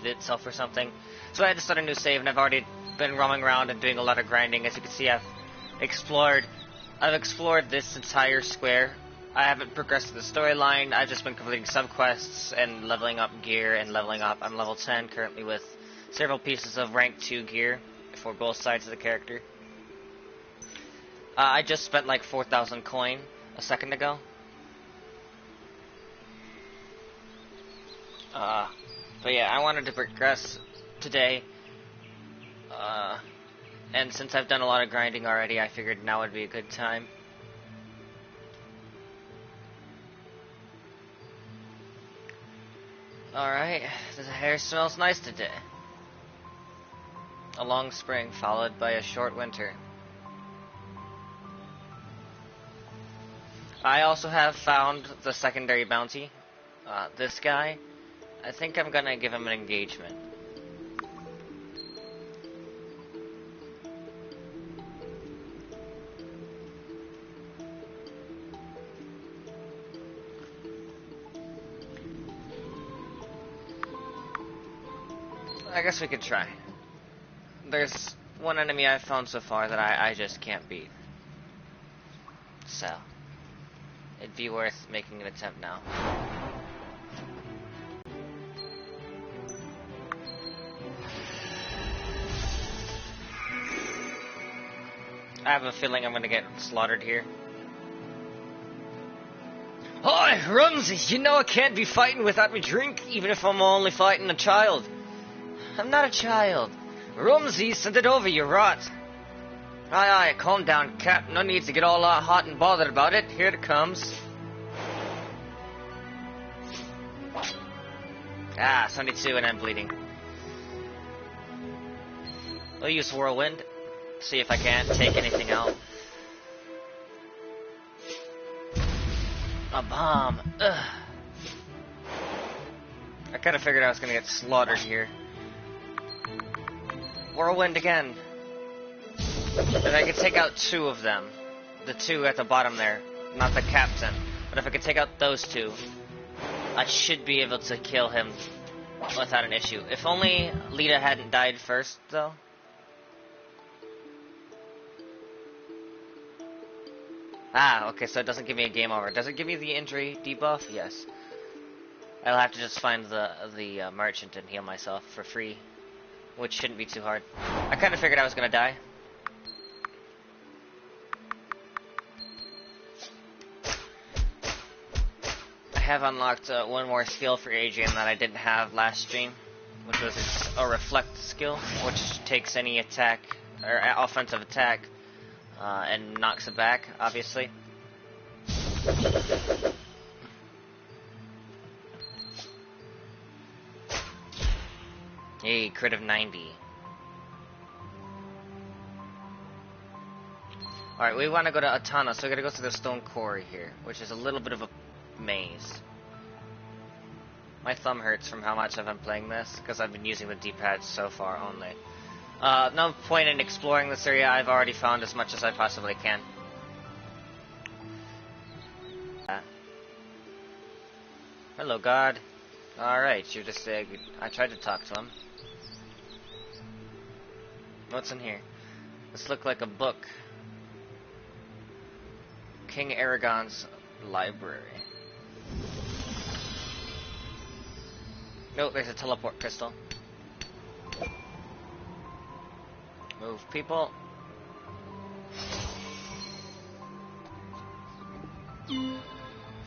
saved itself or something. So I had to start a new save, and I've already been roaming around and doing a lot of grinding. As you can see, I've explored this entire square. I haven't progressed to the storyline. I've just been completing subquests and leveling up gear and leveling up. I'm level 10 currently with several pieces of rank 2 gear for both sides of the character. I just spent like 4,000 coin a second ago. But yeah, I wanted to progress today. And since I've done a lot of grinding already, I figured now would be a good time. Alright, the hair smells nice today. A long spring followed by a short winter. I also have found the secondary bounty. This guy, I think I'm gonna give him an engagement. I guess we could try. There's one enemy I've found so far that I just can't beat. So, it'd be worth making an attempt now. I have a feeling I'm gonna get slaughtered here. Hi, Rumsey! You know I can't be fighting without me drink, even if I'm only fighting a child. I'm not a child. Rumsey, send it over, you rot. Aye, calm down, Cap. No need to get all hot and bothered about it. Here it comes. 72 and I'm bleeding. I'll use Whirlwind. See if I can't take anything out. A bomb. Ugh. I kinda figured I was gonna get slaughtered here. Whirlwind again. And I could take out 2 of them. The 2 at the bottom there. Not the captain. But if I could take out those 2, I should be able to kill him without an issue. If only Lita hadn't died first, though. Okay, so it doesn't give me a game over. Does it give me the injury debuff? Yes. I'll have to just find the merchant and heal myself for free. Which shouldn't be too hard. I kind of figured I was gonna die. I have unlocked one more skill for Adrian that I didn't have last stream, which was a reflect skill, which takes any attack, or offensive attack, and knocks it back, obviously. Hey, crit of 90. Alright, we want to go to Atana, so we gotta go through the stone quarry here, which is a little bit of a maze. My thumb hurts from how much I've been playing this, because I've been using the D-pad so far only. No point in exploring this area. I've already found as much as I possibly can. Hello, God. Alright, you're just I tried to talk to him. What's in here? This looked like a book. King Aragon's library. Oh, there's a teleport crystal. Move, people.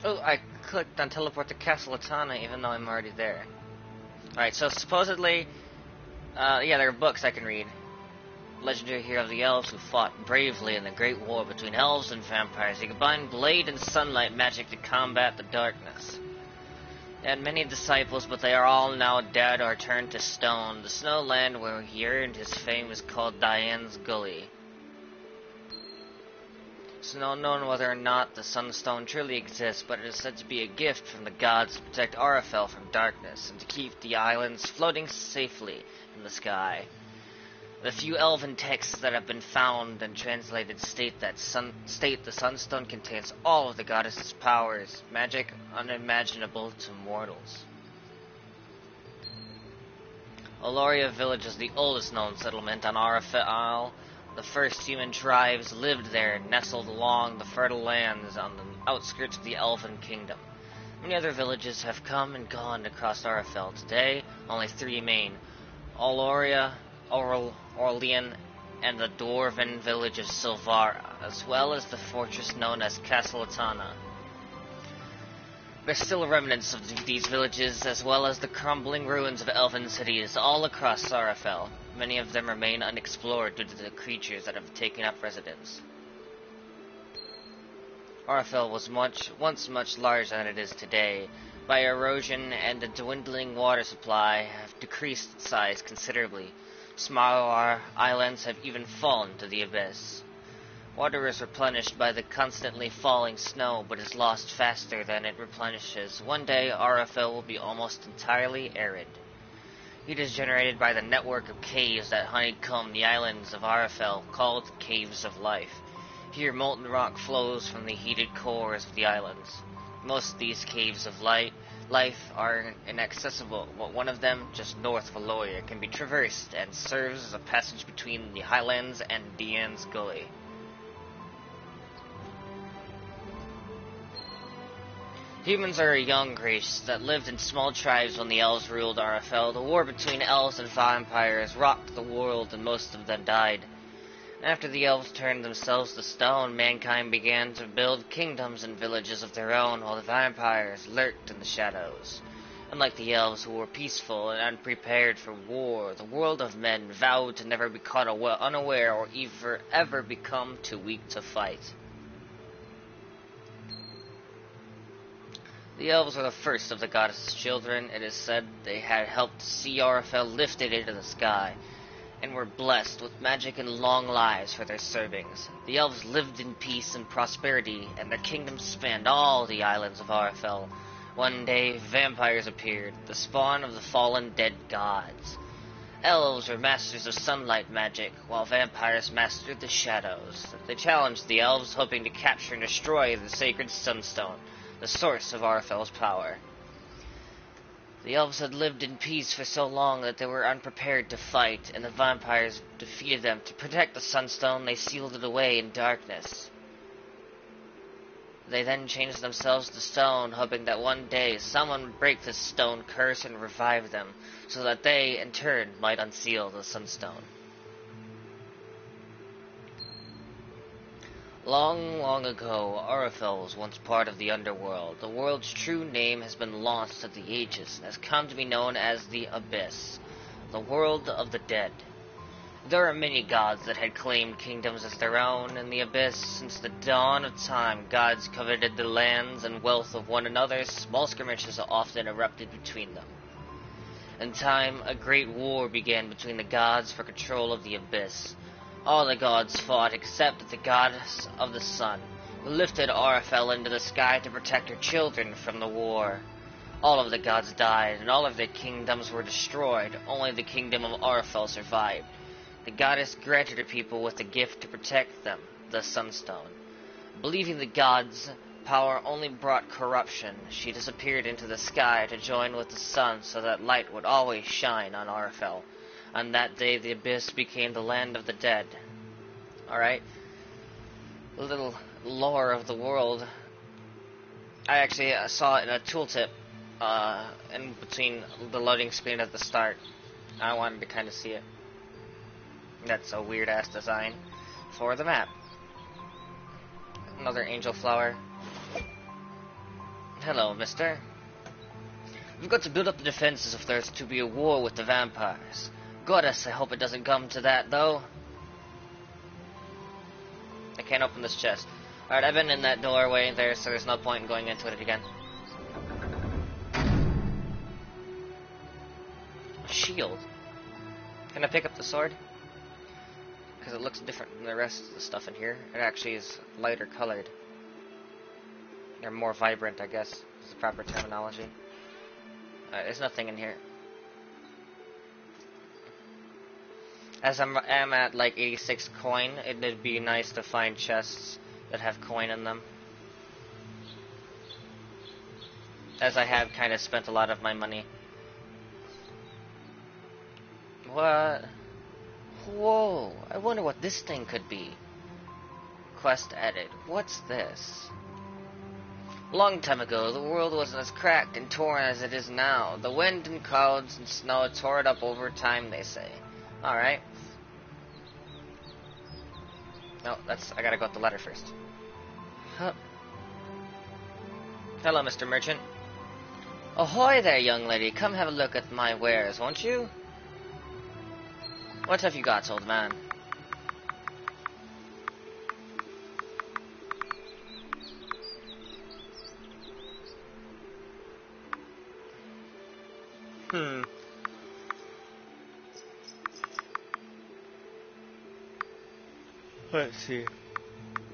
Oh, I clicked on teleport to Castle Atana even though I'm already there. Alright, so supposedly, yeah, there are books I can read. Legendary hero of the elves who fought bravely in the great war between elves and vampires. He combined blade and sunlight magic to combat the darkness. He had many disciples, but they are all now dead or turned to stone. The snow land where he earned his fame is called Diane's Gully. It's not known whether or not the Sunstone truly exists, but it is said to be a gift from the gods to protect Arafel from darkness and to keep the islands floating safely in the sky. The few elven texts that have been found and translated state the Sunstone contains all of the goddess's powers, magic unimaginable to mortals. Oloria village is the oldest known settlement on Arafet Isle. The first human tribes lived there, nestled along the fertile lands on the outskirts of the Elven Kingdom. Many other villages have come and gone across Arafel. Today, only three remain: Oloria, Orlean, and the dwarven village of Silvara, as well as the fortress known as Castellatana. There's still remnants of these villages, as well as the crumbling ruins of elven cities all across Arafel. Many of them remain unexplored due to the creatures that have taken up residence. Arafel was once much larger than it is today. By erosion and a dwindling water supply have decreased its size considerably. Smaller islands have even fallen to the abyss. Water is replenished by the constantly falling snow, but is lost faster than it replenishes. One day, Arafel will be almost entirely arid. Heat is generated by the network of caves that honeycomb the islands of Arafel, called Caves of Life. Here, molten rock flows from the heated cores of the islands. Most of these caves of life are inaccessible, but one of them, just north of Aloria, can be traversed and serves as a passage between the highlands and Dian's Gully. Humans are a young race that lived in small tribes when the elves ruled Arafel. The war between elves and vampires rocked the world, and most of them died. After the elves turned themselves to stone, mankind began to build kingdoms and villages of their own, while the vampires lurked in the shadows. Unlike the elves, who were peaceful and unprepared for war, the world of men vowed to never be caught unaware or ever become too weak to fight. The elves were the first of the goddess's children. It is said they had helped see Arafel lifted into the sky, and were blessed with magic and long lives for their servings. The elves lived in peace and prosperity, and their kingdom spanned all the islands of Arafel. One day, vampires appeared, the spawn of the fallen dead gods. Elves were masters of sunlight magic, while vampires mastered the shadows. They challenged the elves, hoping to capture and destroy the sacred sunstone, the source of Arafel's power. The elves had lived in peace for so long that they were unprepared to fight, and the vampires defeated them. To protect the sunstone, they sealed it away in darkness. They then changed themselves to stone, hoping that one day someone would break this stone curse and revive them, so that they, in turn, might unseal the sunstone. Long, long ago, Arafel was once part of the underworld. The world's true name has been lost to the ages and has come to be known as the Abyss, the world of the dead. There are many gods that had claimed kingdoms as their own in the Abyss. Since the dawn of time, gods coveted the lands and wealth of one another. Small skirmishes often erupted between them. In time, a great war began between the gods for control of the Abyss. All the gods fought except the goddess of the sun, who lifted Arafel into the sky to protect her children from the war. All of the gods died, and all of their kingdoms were destroyed. Only the kingdom of Arafel survived. The goddess granted her people with the gift to protect them, the Sunstone. Believing the gods' power only brought corruption, she disappeared into the sky to join with the sun so that light would always shine on Arafel. On that day, the Abyss became the land of the dead. Alright. A little lore of the world. I actually saw it in a tooltip in between the loading screen at the start. I wanted to kind of see it. That's a weird-ass design for the map. Another angel flower. Hello, mister. We've got to build up the defenses if there's to be a war with the vampires. Goddess, I hope it doesn't come to that, though. I can't open this chest. Alright, I've been in that doorway there, so there's no point in going into it again. A shield. Can I pick up the sword? Because it looks different than the rest of the stuff in here. It actually is lighter colored. Or more vibrant, I guess, is the proper terminology. Alright, there's nothing in here. As I'm at like 86 coin, it'd be nice to find chests that have coin in them. As I have kind of spent a lot of my money. What? Whoa, I wonder what this thing could be. Quest edit. What's this? A long time ago, the world wasn't as cracked and torn as it is now. The wind and clouds and snow tore it up over time, they say. Alright. No, I gotta go with the letter first. Huh. Hello, Mr. Merchant. Ahoy there, young lady. Come have a look at my wares, won't you? What have you got, old man? Let's see.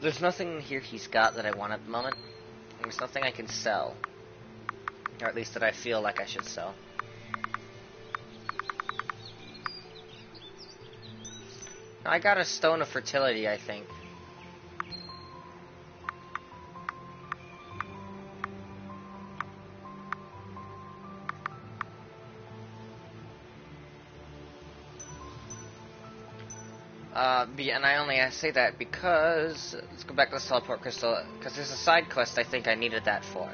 There's nothing here he's got that I want at the moment. There's nothing I can sell. Or at least that I feel like I should sell. I got a stone of fertility, I think. And I say that because, let's go back to the teleport crystal, because there's a side quest I think I needed that for.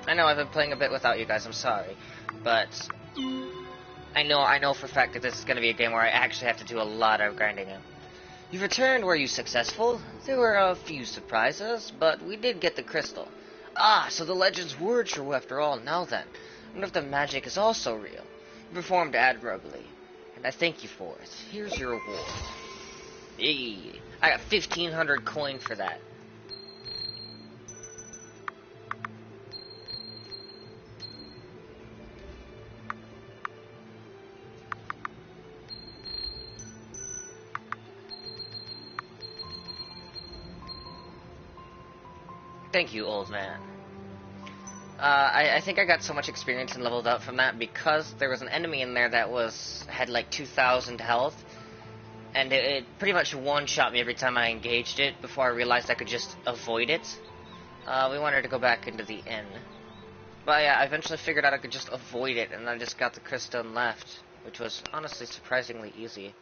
I know I've been playing a bit without you guys, I'm sorry, but I know for a fact that this is going to be a game where I actually have to do a lot of grinding in. You returned, were you successful? There were a few surprises, but we did get the crystal. Ah, so the legends were true after all. Now then, I wonder if the magic is also real. You performed admirably, and I thank you for it. Here's your reward. Hey, I got 1,500 coin for that. Thank you, old man. I think I got so much experience and leveled up from that because there was an enemy in there that had like 2,000 health, and it pretty much one-shot me every time I engaged it before I realized I could just avoid it. We wanted to go back into the inn. But yeah, I eventually figured out I could just avoid it, and I just got the crystal and left, which was honestly surprisingly easy.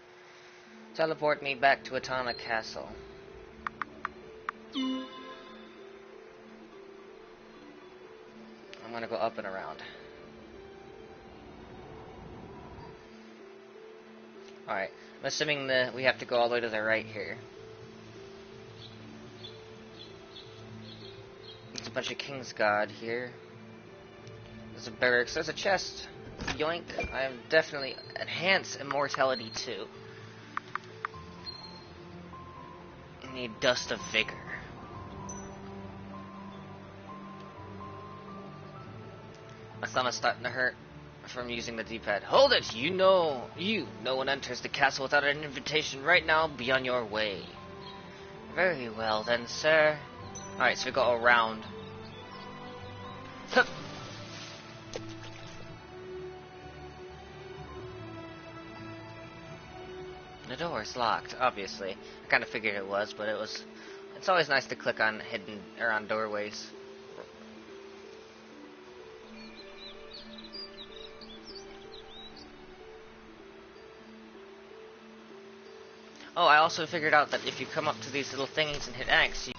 Teleport me back to Atana Castle. I'm gonna go up and around. Alright, I'm assuming we have to go all the way to the right here. There's a bunch of Kingsguard here. There's a barracks, there's a chest. Yoink, I am definitely enhanced immortality too. I need Dust of Vigor. My thumb is starting to hurt from using the D-pad. Hold it! No one enters the castle without an invitation. Right now, be on your way. Very well then, sir. Alright, so we go around. Hup. The door is locked, obviously. I kind of figured it was, but it's always nice to click on hidden, or on doorways. Oh, I also figured out that if you come up to these little thingies and hit X,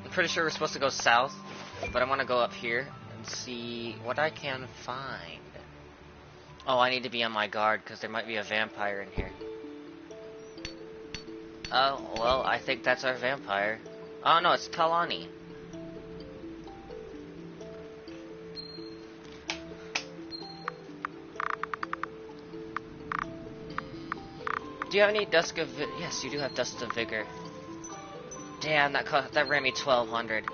I'm pretty sure we're supposed to go south, but I want to go up here and see what I can find. Oh, I need to be on my guard, because there might be a vampire in here. Oh, well, I think that's our vampire. Oh, no, it's Talani. Do you have any Dusk of Vigor? Yes, you do have Dust of Vigor. Damn, that ran me 1,200.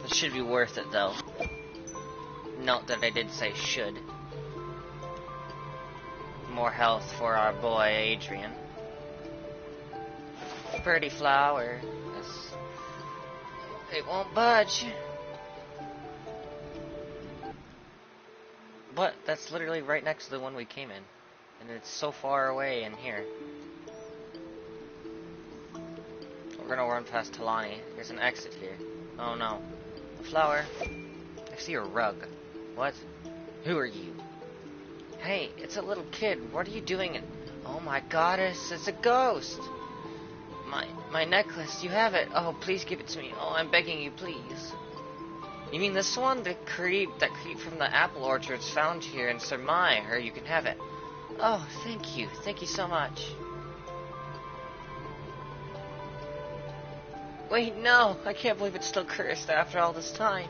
It should be worth it, though. Note that I did say should. More health for our boy, Adrian. Pretty flower. Yes. It won't budge. But that's literally right next to the one we came in. And it's so far away in here. We're gonna run past Talani. There's an exit here. Oh no. A flower. I see a rug. What? Who are you? Hey, it's a little kid. What are you doing? Oh my goddess, it's a ghost. My necklace, you have it. Oh, please give it to me. Oh, I'm begging you, please. You mean this one? That creep from the apple orchards found here in Sermai, or you can have it. Oh, thank you. Thank you so much. Wait, no! I can't believe it's still cursed after all this time.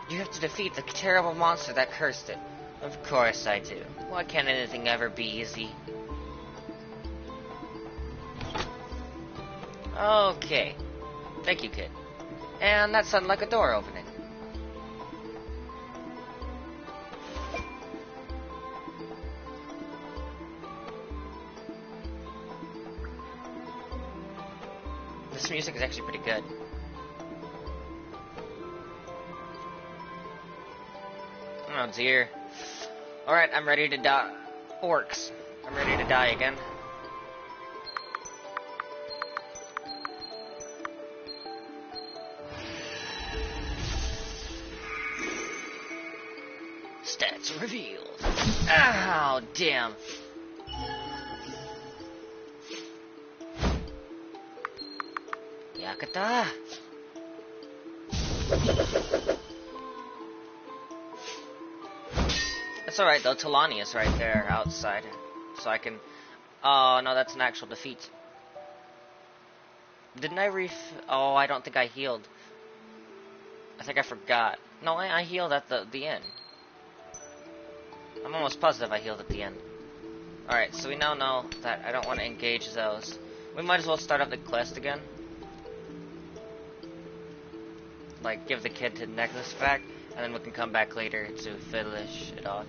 You have to defeat the terrible monster that cursed it. Of course I do. Why can't anything ever be easy? Okay. Thank you, kid. And that sounded like a door opening. This music is actually pretty good. Oh dear. Alright, I'm ready to die. Orcs. I'm ready to die again. Stats revealed. Ow, damn. Yakata. It's alright though, Talani is right there outside. So I can... Oh, no, that's an actual defeat. Didn't I Oh, I don't think I healed. I think I forgot. No, I healed at the end. I'm almost positive I healed at the end. Alright, so we now know that I don't want to engage those. We might as well start up the quest again. Like, give the kid the necklace back, and then we can come back later to finish it off.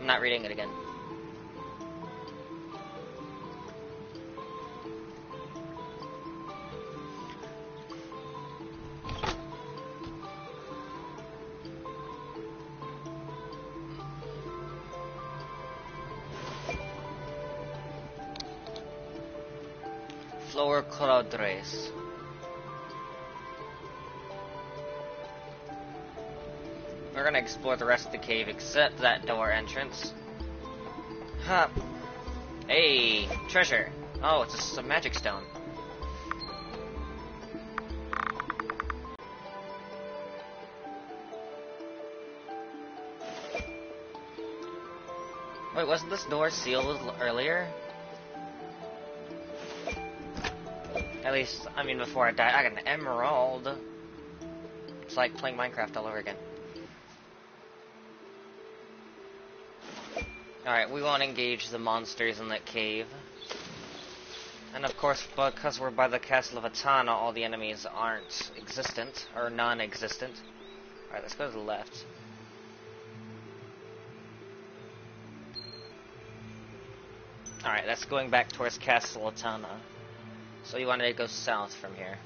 I'm not reading it again. Flower Cloudres. We're gonna explore the rest of the cave except that door entrance. Huh. Hey, treasure. Oh, it's just a magic stone. Wait, wasn't this door sealed earlier? At least, I mean, before I died, I got an emerald. It's like playing Minecraft all over again. Alright, we won't engage the monsters in that cave. And of course, because we're by the castle of Atana, all the enemies aren't existent, or non-existent. Alright, let's go to the left. Alright, that's going back towards Castle Atana. So you wanted to go south from here.